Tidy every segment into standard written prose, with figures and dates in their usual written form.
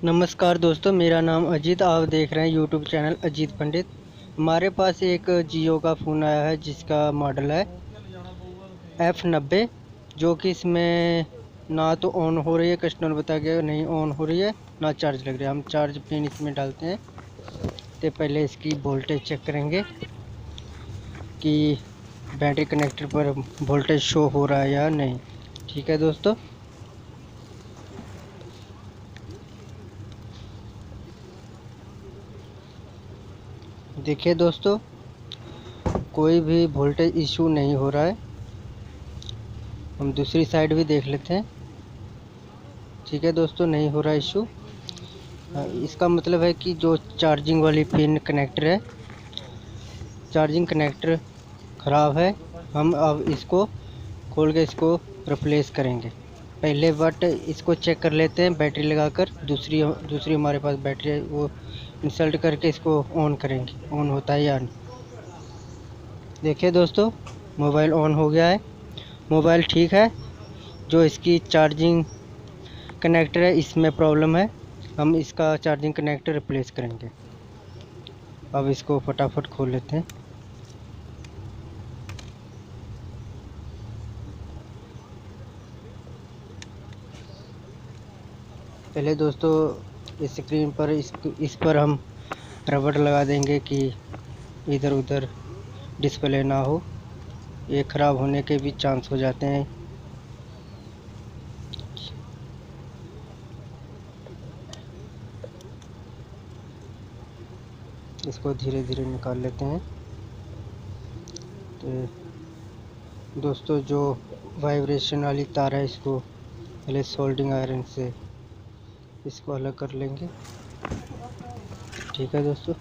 नमस्कार दोस्तों, मेरा नाम अजीत। आप देख रहे हैं यूट्यूब चैनल अजीत पंडित। हमारे पास एक जियो का फ़ोन आया है जिसका मॉडल है F90, जो कि इसमें ना तो ऑन हो रही है, कस्टमर बता गया नहीं ऑन हो रही है, ना चार्ज लग रहा है। हम चार्ज पिन इसमें डालते हैं तो पहले इसकी वोल्टेज चेक करेंगे कि बैटरी कनेक्टर पर वोल्टेज शो हो रहा है या नहीं। ठीक है दोस्तों, देखिए दोस्तों, कोई भी वोल्टेज इशू नहीं हो रहा है। हम दूसरी साइड भी देख लेते हैं। ठीक है दोस्तों, नहीं हो रहा इशू। इसका मतलब है कि जो चार्जिंग वाली पिन कनेक्टर है, चार्जिंग कनेक्टर ख़राब है। हम अब इसको खोल के इसको रिप्लेस करेंगे। पहले बट इसको चेक कर लेते हैं बैटरी लगाकर। दूसरी दूसरी हमारे पास बैटरी है, वो इंसर्ट करके इसको ऑन करेंगे, ऑन होता है या नहीं। देखिए दोस्तों, मोबाइल ऑन हो गया है, मोबाइल ठीक है। जो इसकी चार्जिंग कनेक्टर है इसमें प्रॉब्लम है। हम इसका चार्जिंग कनेक्टर रिप्लेस करेंगे। अब इसको फटाफट खोल लेते हैं। पहले दोस्तों इस स्क्रीन पर इस पर हम रबड़ लगा देंगे कि इधर उधर डिस्प्ले ना हो। ये ख़राब होने के भी चांस हो जाते हैं। इसको धीरे धीरे निकाल लेते हैं। तो दोस्तों, जो वाइब्रेशन वाली तार है इसको पहले सोल्डिंग आयरन से इसको अलग कर लेंगे। ठीक है दोस्तों,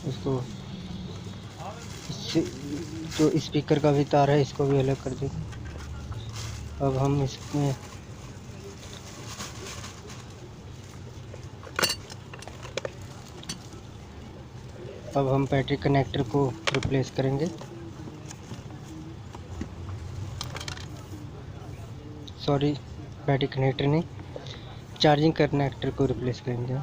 इसको इससे जो स्पीकर का भी तार है इसको भी अलग कर देंगे। अब हम इसमें अब हम बैटरी कनेक्टर को रिप्लेस करेंगे। सॉरी, बैटरी कनेक्टर नहीं, चार्जिंग कनेक्टर को रिप्लेस करेंगे।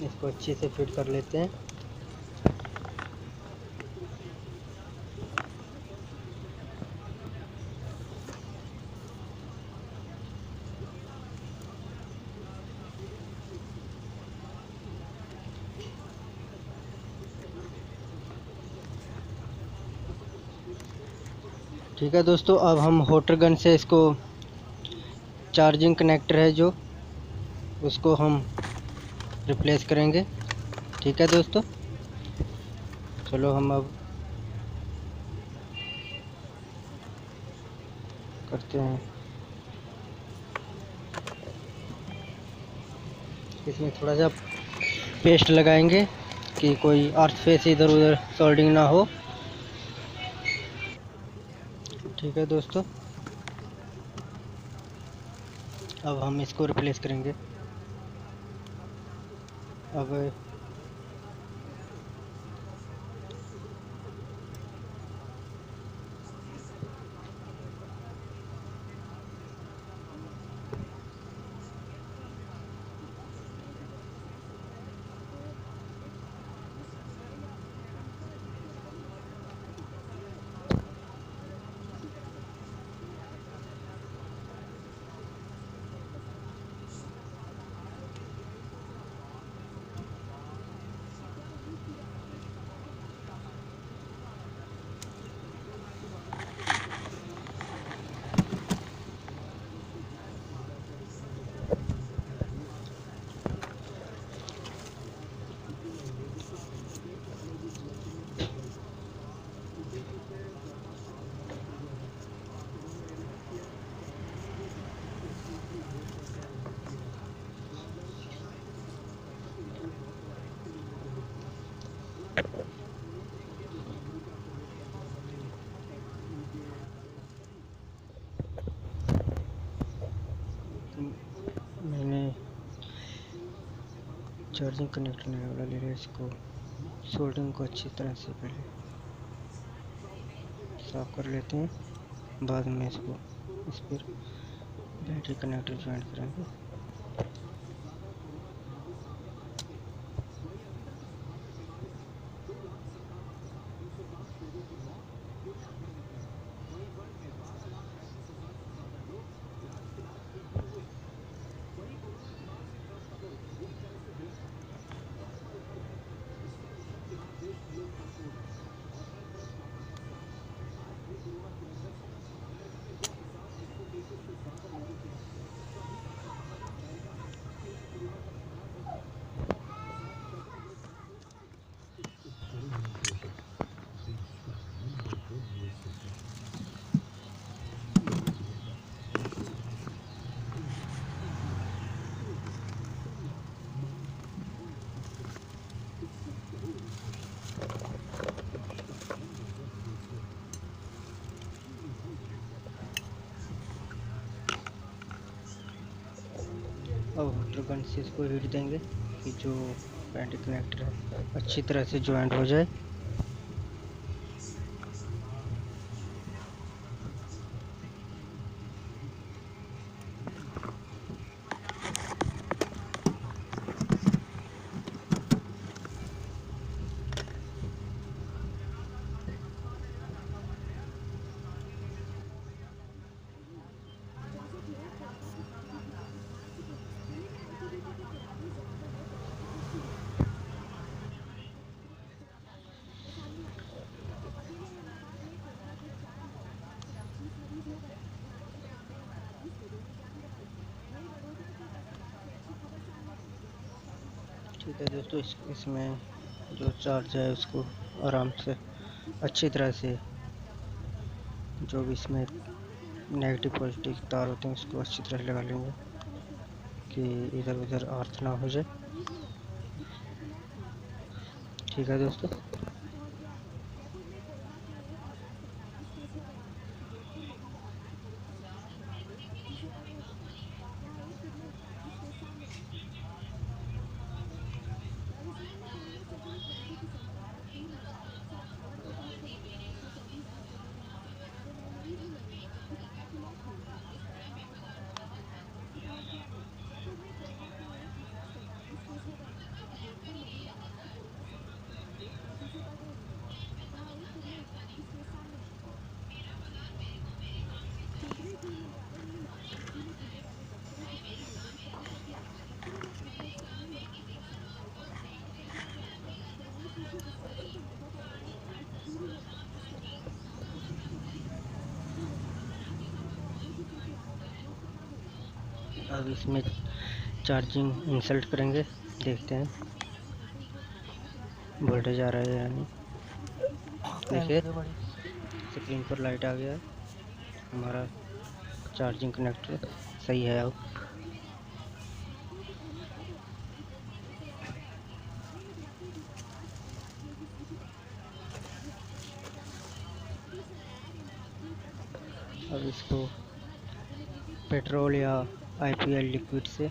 इसको अच्छे से फिट कर लेते हैं। ठीक है दोस्तों, अब हम हॉटर गन से इसको चार्जिंग कनेक्टर है जो उसको हम रिप्लेस करेंगे। ठीक है दोस्तों, चलो हम अब करते हैं। इसमें थोड़ा सा पेस्ट लगाएंगे कि कोई अर्थ फेस इधर उधर सोल्डिंग ना हो। ठीक है दोस्तों, अब हम इसको रिप्लेस करेंगे। अब मैंने चार्जिंग कनेक्टर नया वाला ले लिया। इसको सोल्डरिंग को अच्छी तरह से पहले साफ कर लेते हैं, बाद में इसको इस पर बैटरी कनेक्टर ज्वाइन करेंगे। अब वाटर गन से इसको हीट देंगे कि जो बैटरी कनेक्टर है अच्छी तरह से ज्वाइंट हो जाए। ठीक है दोस्तों, इसमें जो चार्ज है उसको आराम से अच्छी तरह से, जो भी इसमें नेगेटिव पॉजिटिव तार होते हैं उसको अच्छी तरह लगा लेंगे कि इधर उधर अर्थ ना हो जाए। ठीक है दोस्तों, अब इसमें चार्जिंग इंसर्ट करेंगे, देखते हैं वोल्टेज आ रहा है या नहीं। देखिए स्क्रीन पर लाइट आ गया है, हमारा चार्जिंग कनेक्टर सही है। अब इसको पेट्रोल या IPL लिक्विड से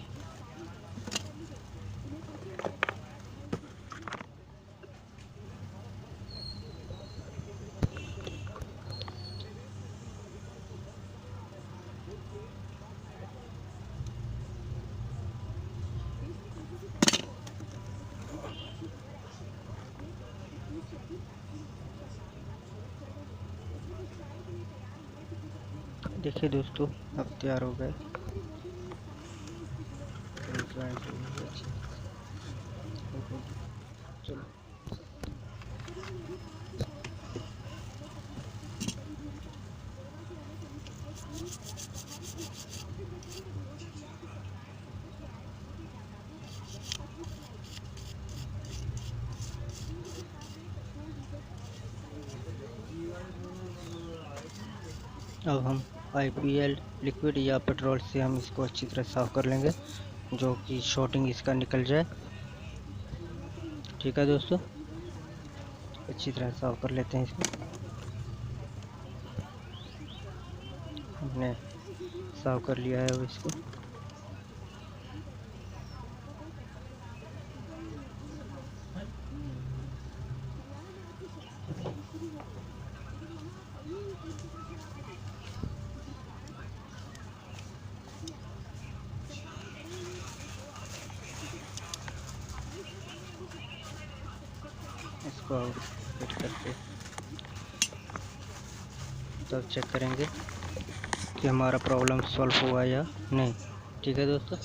देखिए दोस्तों, अब तैयार हो गए। चलो अब हम IPL लिक्विड या पेट्रोल से हम इसको अच्छी तरह साफ़ कर लेंगे, जो कि शॉर्टिंग इसका निकल जाए। ठीक है दोस्तों। अच्छी तरह साफ कर लेते हैं इसको। हमने साफ कर लिया है अब इसको। इसको फिट करके तब चेक करेंगे कि हमारा प्रॉब्लम सॉल्व हुआ या नहीं। ठीक है दोस्तों।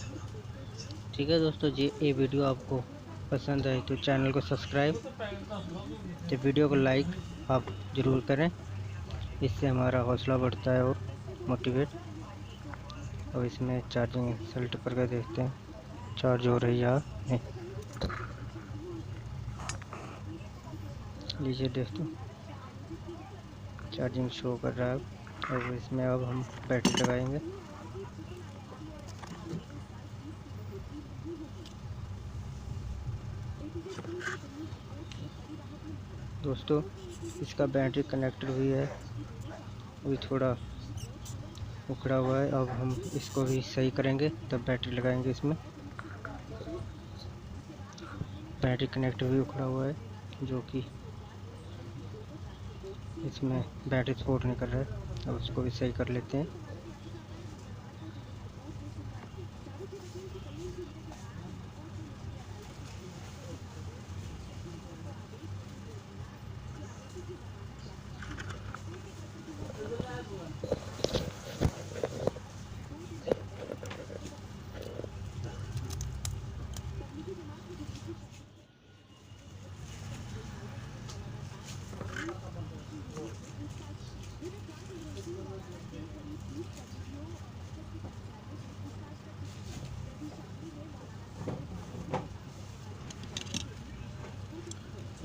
ठीक है दोस्तों जी, ये वीडियो आपको पसंद आई तो चैनल को सब्सक्राइब, तो वीडियो को लाइक आप ज़रूर करें, इससे हमारा हौसला बढ़ता है और मोटिवेट। अब इसमें चार्जिंग इंसर्ट करके देखते हैं चार्ज हो रही है या नहीं। लीजिए दोस्तों, चार्जिंग शो कर रहा है। अब इसमें अब हम बैटरी लगाएंगे। दोस्तों इसका बैटरी कनेक्टर भी है, अभी थोड़ा उखड़ा हुआ है। अब हम इसको भी सही करेंगे तब बैटरी लगाएंगे इसमें। बैटरी कनेक्टर भी उखड़ा हुआ है, जो कि इसमें बैटरी सपोर्ट नहीं कर रहा है। अब उसको भी सही कर लेते हैं।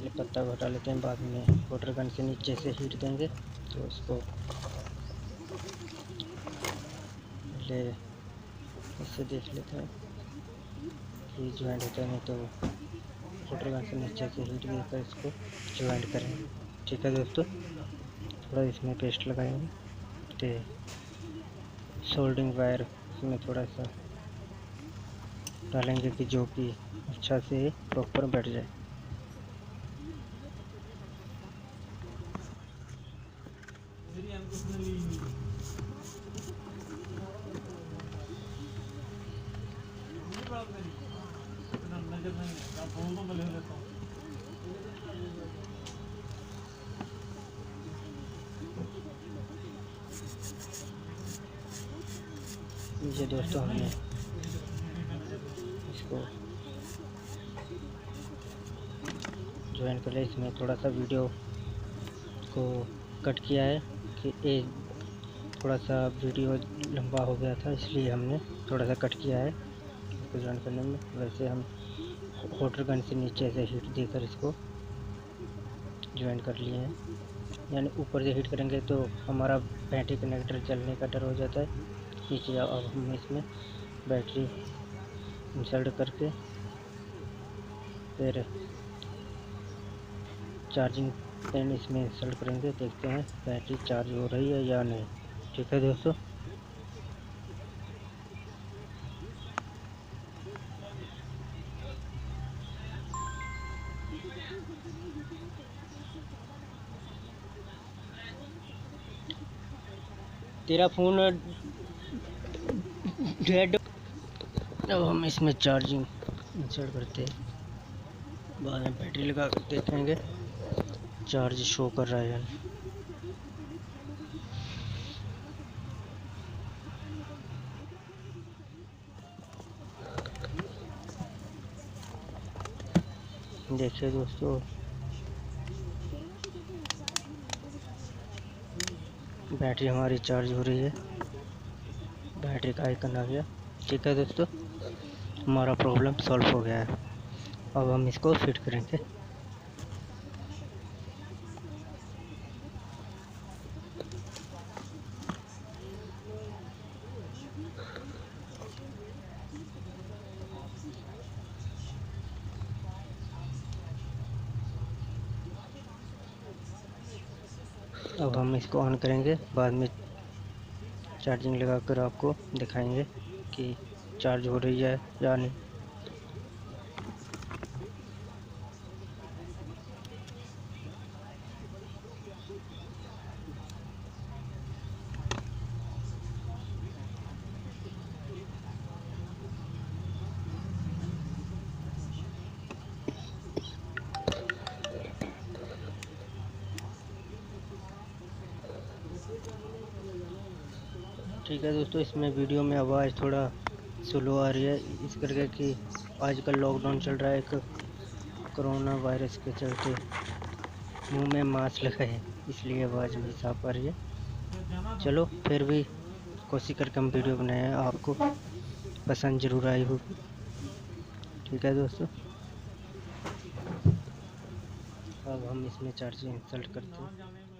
ये पत्ता को हटा लेते हैं, बाद में वाटर गन से नीचे से हीट देंगे तो इसको ले इससे देख लेते हैं कि ज्वाइंट होता है, नहीं तो वाटर गन से नीचे से हीट देकर इसको ज्वाइंट करेंगे। ठीक है दोस्तों, थोड़ा इसमें पेस्ट लगाएंगे तो सोल्डिंग वायर इसमें थोड़ा सा डालेंगे कि जो कि अच्छा से प्रॉपर बैठ जाए। ये दोस्तों हमने इसको ज्वाइन कर लिया। इसमें थोड़ा सा वीडियो को कट किया है कि ये थोड़ा सा वीडियो लंबा हो गया था, इसलिए हमने थोड़ा सा कट किया है इसको ज्वाइन करने में। वैसे हम वाटर गन से नीचे से हीट देकर इसको ज्वाइन कर लिए हैं, यानी ऊपर से हीट करेंगे तो हमारा बैटरी कनेक्टर जलने का डर हो जाता है नीचे। अब हम इसमें बैटरी इंसर्ट करके फिर चार्जिंग पिन इसमें इंसर्ट करेंगे, देखते हैं बैटरी चार्ज हो रही है या नहीं। ठीक है दोस्तों। तेरा फ़ोन डेड। अब हम इसमें चार्जिंग इंसर्ट करते हैं, बाद में बैटरी लगा कर देखेंगे चार्ज शो कर रहा है या नहीं। देखिए दोस्तों, बैटरी हमारी चार्ज हो रही है, बैटरी का आइकन आ गया। ठीक है दोस्तों, हमारा प्रॉब्लम सॉल्व हो गया है। अब हम इसको फिट करेंगे। अब हम इसको ऑन करेंगे, बाद में चार्जिंग लगा कर आपको दिखाएंगे कि चार्ज हो रही है या नहीं। ठीक है दोस्तों, इसमें वीडियो में आवाज़ थोड़ा स्लो आ रही है इस करके कि आजकल लॉकडाउन चल रहा है, एक कोरोना वायरस के चलते मुंह में मास्क लगा है, इसलिए आवाज़ नहीं साफ आ रही है। चलो फिर भी कोशिश करके हम वीडियो बनाए हैं, आपको पसंद ज़रूर आई होगी। ठीक है दोस्तों, अब हम इसमें चार्जिंग इंस्टॉल करते हैं।